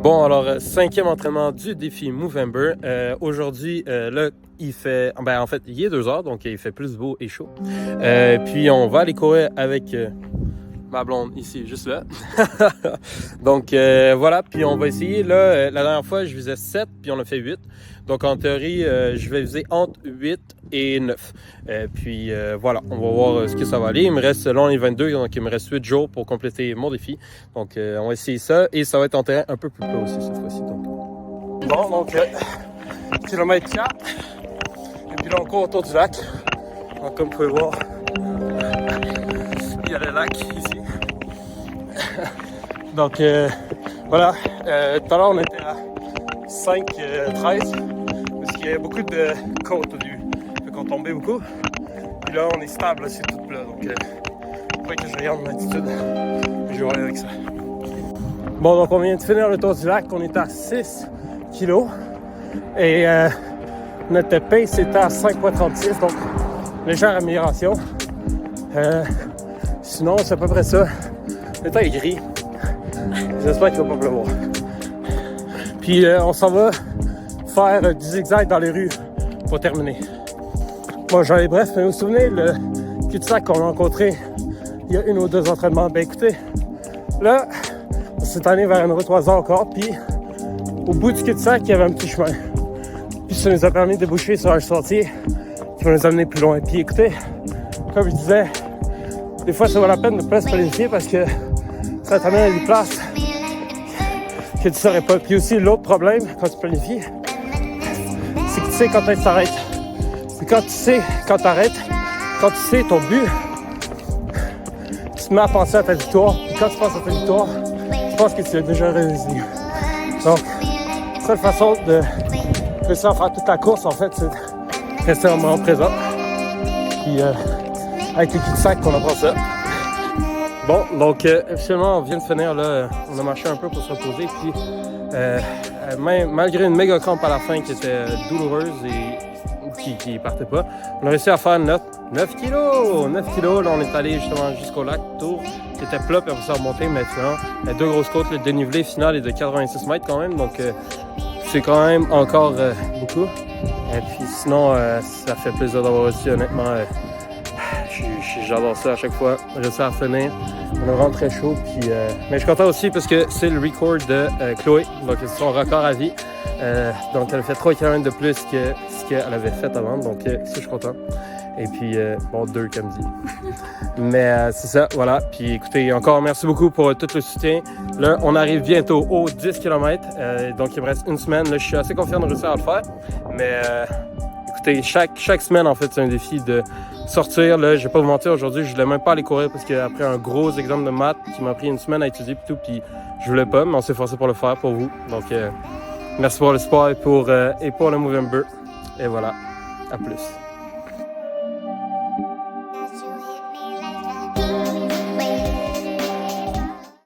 Bon, alors, cinquième entraînement du défi Movember. Aujourd'hui, là, il fait... Ben, en fait, il est 2 heures, donc il fait plus beau et chaud. Puis, on va aller courir avec ma blonde ici, juste là. Donc, voilà. Puis, on va essayer. Là, la dernière fois, je visais 7, puis on a fait 8. Donc, en théorie, je vais viser entre 8 et 9. Puis, voilà, on va voir ce que ça va aller. Il me reste, selon les 22, donc il me reste 8 jours pour compléter mon défi. Donc, on va essayer ça. Et ça va être en terrain un peu plus plat aussi cette fois-ci. Bon, donc, kilomètre 4. Et puis là, on court autour du lac. Donc, comme vous pouvez voir, il y a le lac ici. Donc, voilà. Tout à l'heure, on était à 5-13. Parce qu'il y avait beaucoup de côtes au début. Fait qu'on tombait beaucoup. Puis là, on est stable, là, c'est tout plat. Donc, il faudrait que je regarde mon attitude. Je vais aller avec ça. Bon, donc on vient de finir le tour du lac. On est à 6 kilos. Et notre pace était à 5,36. Donc, légère amélioration. Sinon, c'est à peu près ça. Le temps est gris. J'espère qu'il ne va pas pleuvoir. Puis, on s'en va faire du zigzag dans les rues pour terminer. Bon, j'en ai bref, mais vous vous souvenez, le cul-de-sac qu'on a rencontré il y a 1 ou 2 entraînements? Ben écoutez, là, on s'est allé vers une route au hasard encore, puis au bout du cul-de-sac, il y avait un petit chemin. Puis ça nous a permis de déboucher sur un sentier qui va nous amener plus loin. Puis écoutez, comme je disais, des fois ça vaut la peine de ne pas se planifier parce que ça t'amène à des places que tu ne saurais pas. Puis aussi, l'autre problème quand tu planifies, c'est que tu sais quand tu t'arrêtes. C'est quand tu sais quand t'arrêtes, quand tu sais ton but, tu te mets à penser à ta victoire. Et quand tu penses à ta victoire, tu penses que tu l'as déjà réussi. Donc, la seule façon de réussir à faire toute la course, en fait, c'est de rester au moment présent. Puis, avec les cul-de-sac, on apprend ça. Bon, donc, officiellement, on vient de finir, là, on a marché un peu pour se reposer. Puis, malgré une méga crampe à la fin qui était douloureuse et qui partait pas. On a réussi à faire 9 kilos! 9 kilos, là on est allé justement jusqu'au lac Tour, qui était plat, puis on s'est remonté maintenant. 2 grosses côtes, le dénivelé final est de 86 mètres quand même, donc c'est quand même encore beaucoup. Et puis sinon, ça fait plaisir d'avoir aussi, honnêtement, j'adore ça à chaque fois, réussir à finir. On est vraiment très chaud, puis, mais je suis content aussi parce que c'est le record de Chloé, donc c'est son record à vie. Donc elle a fait 3 km de plus que ce qu'elle avait fait avant, donc ça je suis content. Et puis bon, 2 comme dit. Mais c'est ça, voilà. Puis écoutez, encore merci beaucoup pour tout le soutien. Là, on arrive bientôt aux 10 km, donc il me reste 1 semaine. Là, je suis assez confiant de réussir à le faire. Mais écoutez, chaque semaine en fait c'est un défi de sortir. Là, je vais pas vous mentir, aujourd'hui je voulais même pas aller courir parce qu'après un gros examen de maths qui m'a pris 1 semaine à étudier et tout, puis je voulais pas, mais on s'est forcé pour le faire pour vous. Donc merci pour le support et pour le Movember. Et voilà, à plus.